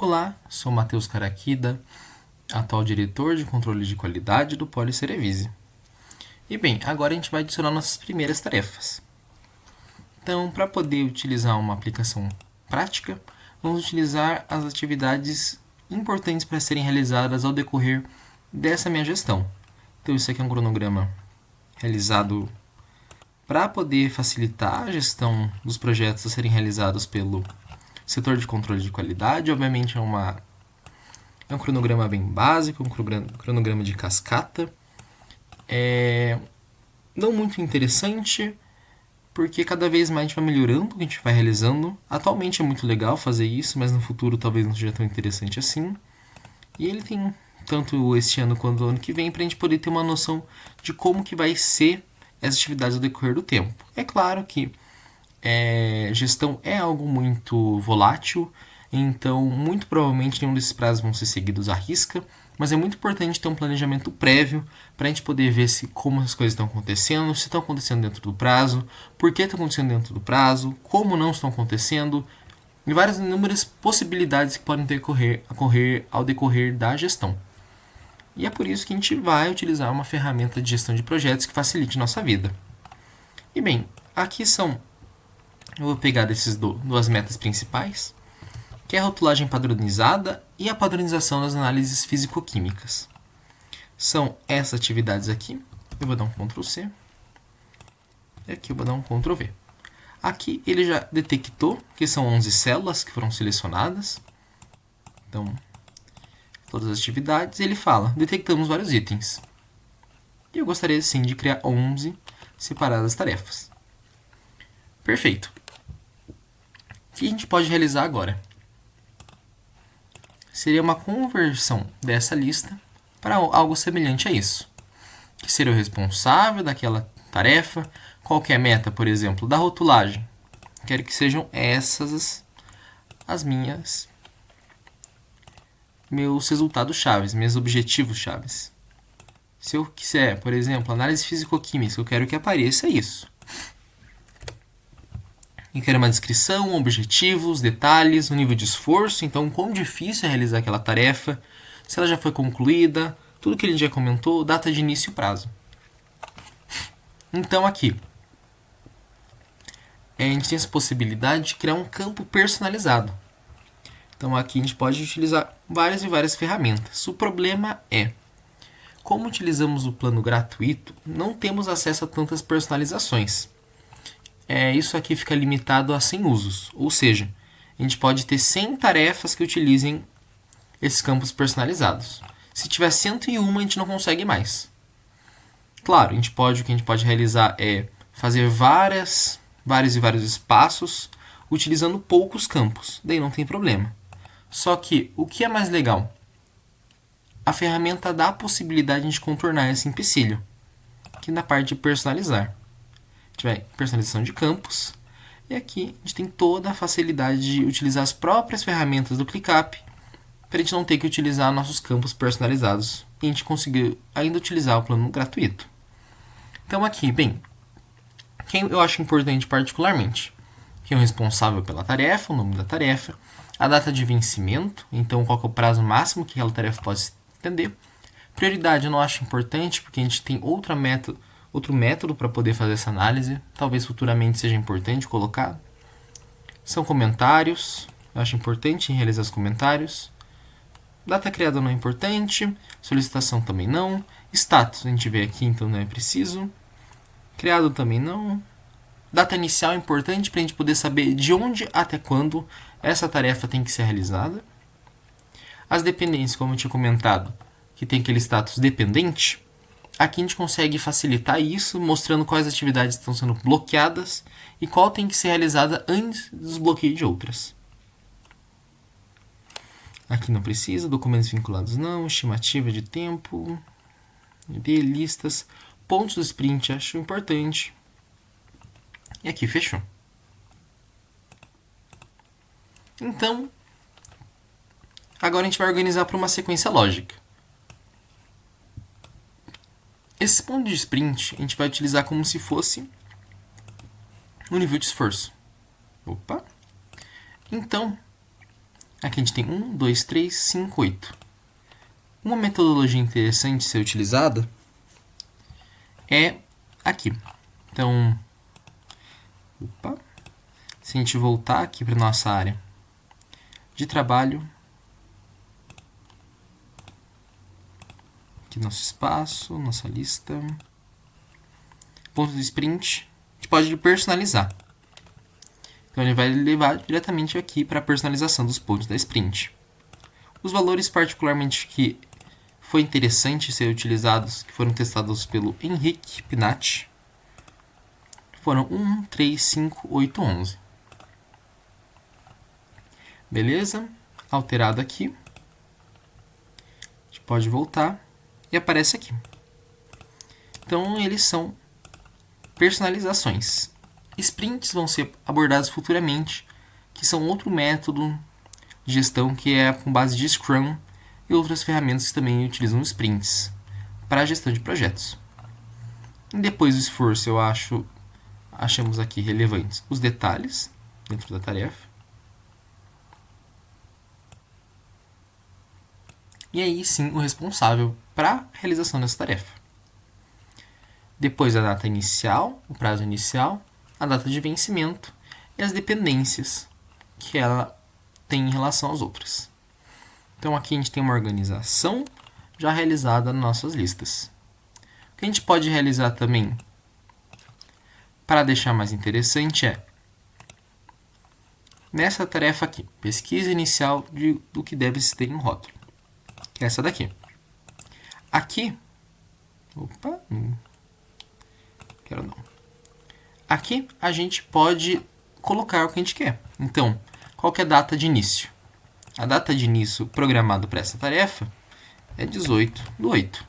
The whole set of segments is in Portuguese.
Olá, sou Matheus Caraquida, atual diretor de controle de qualidade do Poli Cerevisiae. E bem, agora a gente vai adicionar nossas primeiras tarefas. Então, para poder utilizar uma aplicação prática, vamos utilizar as atividades importantes para serem realizadas ao decorrer dessa minha gestão. Então, isso aqui é um cronograma realizado para poder facilitar a gestão dos projetos a serem realizados pelo setor de controle de qualidade. Obviamente é um cronograma bem básico, um cronograma de cascata. Não muito interessante, porque cada vez mais a gente vai melhorando o que a gente vai realizando. Atualmente é muito legal fazer isso, mas no futuro talvez não seja tão interessante assim. E ele tem tanto este ano quanto o ano que vem para a gente poder ter uma noção de como que vai ser as atividades ao decorrer do tempo. É claro que gestão é algo muito volátil, então muito provavelmente nenhum desses prazos vão ser seguidos à risca, mas é muito importante ter um planejamento prévio para a gente poder ver como as coisas estão acontecendo, se estão acontecendo dentro do prazo, por que estão acontecendo dentro do prazo, como não estão acontecendo, e várias inúmeras possibilidades que podem ocorrer ao decorrer da gestão. E é por isso que a gente vai utilizar uma ferramenta de gestão de projetos que facilite nossa vida. E bem, aqui eu vou pegar desses duas metas principais, que é a rotulagem padronizada e a padronização das análises físico-químicas. São essas atividades aqui. Eu vou dar um Ctrl C. E aqui eu vou dar um Ctrl V. Aqui ele já detectou que são 11 células que foram selecionadas. Então, todas as atividades, ele fala, detectamos vários itens. E eu gostaria sim de criar 11 separadas tarefas. Perfeito. O que a gente pode realizar agora? Seria uma conversão dessa lista para algo semelhante a isso. Que seria o responsável daquela tarefa, qual que é a meta, por exemplo, da rotulagem. Quero que sejam essas as meus resultados chaves, meus objetivos chaves. Se eu quiser, por exemplo, análise físico-química, eu quero que apareça isso. E quero uma descrição, objetivos, detalhes, o nível de esforço, então quão difícil é realizar aquela tarefa, se ela já foi concluída, tudo que a gente já comentou, data de início e prazo. Então aqui, a gente tem essa possibilidade de criar um campo personalizado. Então aqui a gente pode utilizar várias e várias ferramentas. O problema é, como utilizamos o plano gratuito, não temos acesso a tantas personalizações. Isso aqui fica limitado a 100 usos, ou seja, a gente pode ter 100 tarefas que utilizem esses campos personalizados. Se tiver 101, a gente não consegue mais. Claro, o que a gente pode realizar é fazer vários espaços utilizando poucos campos, daí não tem problema. Só que, o que é mais legal? A ferramenta dá a possibilidade de contornar esse empecilho, aqui na parte de personalizar. A gente vai personalização de campos, e aqui a gente tem toda a facilidade de utilizar as próprias ferramentas do ClickUp, para a gente não ter que utilizar nossos campos personalizados, e a gente conseguir ainda utilizar o plano gratuito. Então aqui, bem, quem eu acho importante particularmente? Quem é o responsável pela tarefa, o nome da tarefa, a data de vencimento, então qual que é o prazo máximo que aquela tarefa pode se estender. Prioridade eu não acho importante, porque a gente tem outro método para poder fazer essa análise, talvez futuramente seja importante colocar. São comentários, eu acho importante realizar os comentários. Data criada não é importante, solicitação também não. Status a gente vê aqui, então não é preciso. Criado também não. Data inicial é importante para a gente poder saber de onde até quando essa tarefa tem que ser realizada. As dependências, como eu tinha comentado, que tem aquele status dependente, aqui a gente consegue facilitar isso, mostrando quais atividades estão sendo bloqueadas e qual tem que ser realizada antes do desbloqueio de outras. Aqui não precisa, documentos vinculados não, estimativa de tempo, listas, pontos do sprint, acho importante. E aqui fechou. Então, agora a gente vai organizar para uma sequência lógica. Esse ponto de sprint a gente vai utilizar como se fosse um nível de esforço. Opa! Então, Aqui a gente tem 1, 2, 3, 5, 8. Uma metodologia interessante de ser utilizada é aqui. Então, se a gente voltar aqui para nossa área de trabalho, aqui nosso espaço, nossa lista, ponto do sprint, a gente pode personalizar. Então ele vai levar diretamente aqui para a personalização dos pontos da sprint. Os valores particularmente que foi interessante ser utilizados, que foram testados pelo Henrique Pinatti, foram 1, 3, 5, 8, 11. Beleza? Alterado aqui. A gente pode voltar e aparece aqui. Então eles são personalizações. Sprints vão ser abordados futuramente, que são outro método de gestão que é com base de Scrum e outras ferramentas que também utilizam sprints para a gestão de projetos. E depois do esforço, achamos aqui relevantes os detalhes dentro da tarefa. E aí sim o responsável para a realização dessa tarefa. Depois a data inicial, o prazo inicial, a data de vencimento e as dependências que ela tem em relação às outras. Então aqui a gente tem uma organização já realizada nas nossas listas. O que a gente pode realizar também, para deixar mais interessante, é nessa tarefa aqui, pesquisa inicial do que deve se ter em rótulo, que é essa daqui. Aqui, quero não. Aqui a gente pode colocar o que a gente quer. Então, qual que é a data de início? A data de início programada para essa tarefa é 18/8.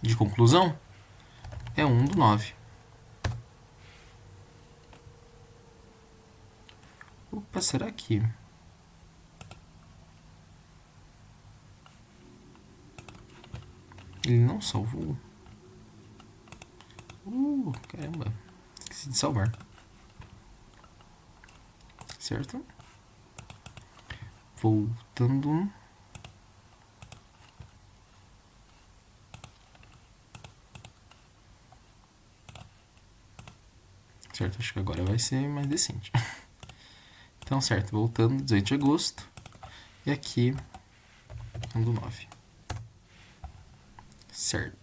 De conclusão, é 1/9. Opa, será que... ele não salvou? Caramba. Esqueci de salvar. Certo? Voltando. Certo, acho que agora vai ser mais decente. Então, certo, voltando, 18 de agosto. E aqui, 1/9. Certo.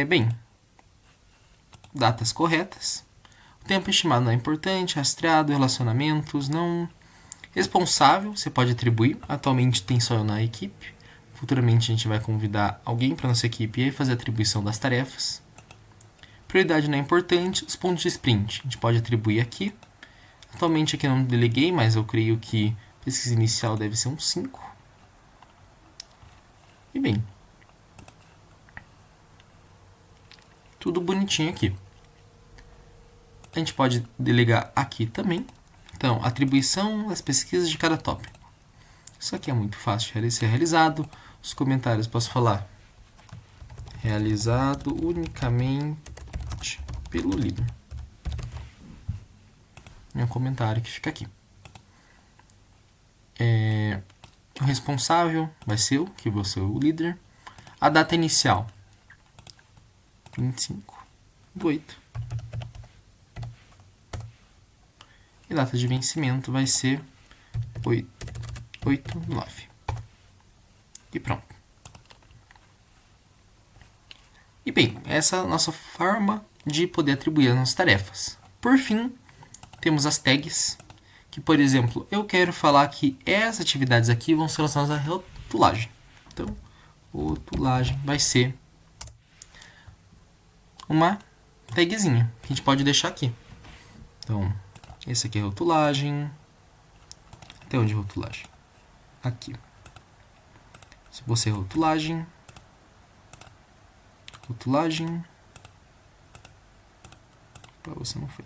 Bem, datas corretas. O tempo estimado não é importante, rastreado, relacionamentos, não. Responsável, você pode atribuir. Atualmente tem só eu na equipe. Futuramente a gente vai convidar alguém para nossa equipe e fazer a atribuição das tarefas. Prioridade não é importante. Os pontos de sprint, a gente pode atribuir aqui. Atualmente aqui eu não deleguei, mas eu creio que pesquisa inicial deve ser um 5. E bem, tudo bonitinho aqui. A gente pode delegar aqui também. Então, atribuição das pesquisas de cada tópico. Isso aqui é muito fácil de ser realizado. Os comentários posso falar. Realizado unicamente pelo líder. É um comentário que fica aqui. O responsável vai ser eu, que vou ser o líder. A data inicial. 25/8. E a data de vencimento vai ser 8/9. E pronto. E bem, essa é a nossa forma de poder atribuir as nossas tarefas. Por fim, temos as tags, que, por exemplo, eu quero falar que essas atividades aqui vão ser relacionadas à rotulagem. Então, rotulagem vai ser uma tagzinha que a gente pode deixar aqui. Então, esse aqui é rotulagem. Até onde é rotulagem? Aqui. Se você rotulagem. Rotulagem. Para você não foi.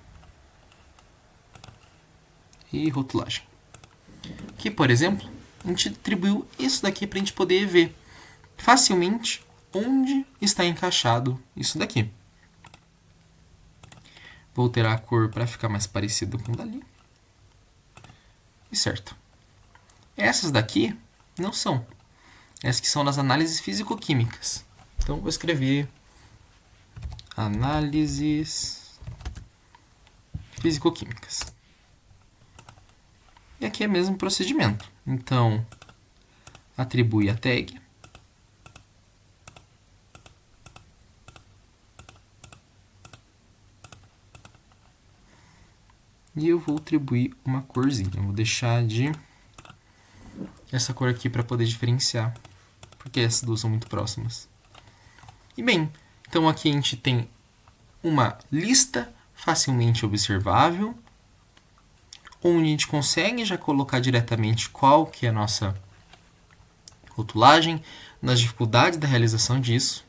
E rotulagem. Aqui, por exemplo, a gente atribuiu isso daqui para a gente poder ver facilmente onde está encaixado isso daqui. Vou alterar a cor para ficar mais parecido com o dali. E certo. Essas daqui não são. Essas que são das análises físico-químicas. Então, vou escrever análises físico-químicas. E aqui é o mesmo procedimento. Então, atribui a tag. E eu vou atribuir uma corzinha. Eu vou deixar de essa cor aqui para poder diferenciar, porque essas duas são muito próximas. E bem, então aqui a gente tem uma lista facilmente observável, onde a gente consegue já colocar diretamente qual que é a nossa rotulagem, nas dificuldades da realização disso.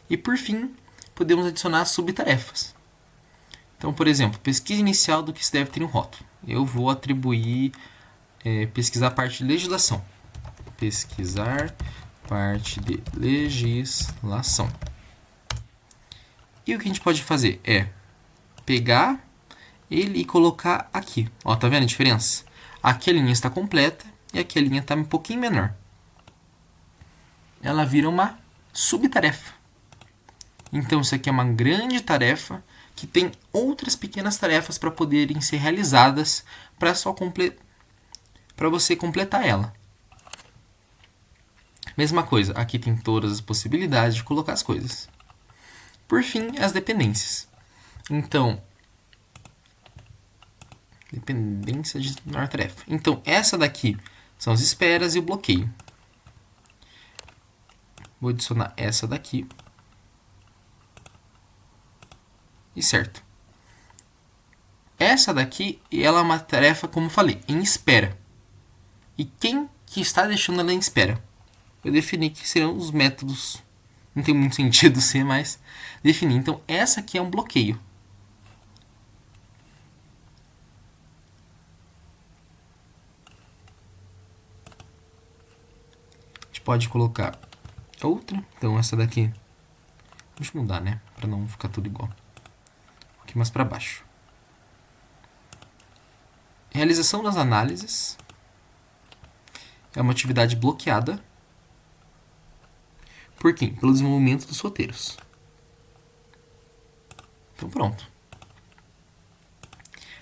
E por fim, podemos adicionar subtarefas. Então, por exemplo, pesquisa inicial do que se deve ter um rótulo. Eu vou atribuir pesquisar parte de legislação. Pesquisar parte de legislação. E o que a gente pode fazer é pegar ele e colocar aqui. Ó, tá vendo a diferença? Aqui a linha está completa e aqui a linha está um pouquinho menor. Ela vira uma subtarefa. Então, isso aqui é uma grande tarefa que tem outras pequenas tarefas para poderem ser realizadas para você completar ela. Mesma coisa, aqui tem todas as possibilidades de colocar as coisas. Por fim, as dependências. Então, dependência de menor tarefa. Então, essa daqui são as esperas e o bloqueio. Vou adicionar essa daqui. E certo. Essa daqui, ela é uma tarefa, como falei, em espera. E quem que está deixando ela em espera? Eu defini que serão os métodos. Não tem muito sentido ser, mas defini. Então, essa aqui é um bloqueio. A gente pode colocar outra. Então, essa daqui. Deixa eu mudar, né? Para não ficar tudo igual. Aqui mais para baixo. Realização das análises. É uma atividade bloqueada. Por quem? Pelo desenvolvimento dos roteiros. Então pronto.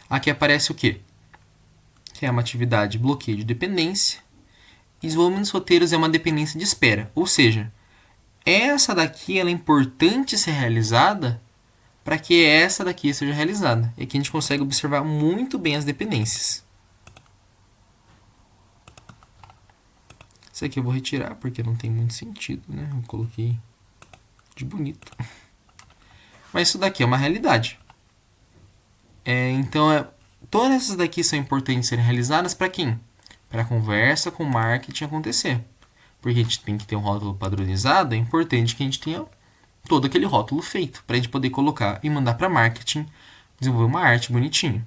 Aqui aparece o quê? Que é uma atividade bloqueio de dependência. E desenvolvimento dos roteiros é uma dependência de espera. Ou seja, essa daqui ela é importante ser realizada para que essa daqui seja realizada. E aqui a gente consegue observar muito bem as dependências. Isso aqui eu vou retirar porque não tem muito sentido, né? Eu coloquei de bonito. Mas isso daqui é uma realidade. Todas essas daqui são importantes serem realizadas para quem? Para a conversa com o marketing acontecer. Porque a gente tem que ter um rótulo padronizado, é importante que a gente tenha todo aquele rótulo feito para a gente poder colocar e mandar para marketing desenvolver uma arte bonitinha.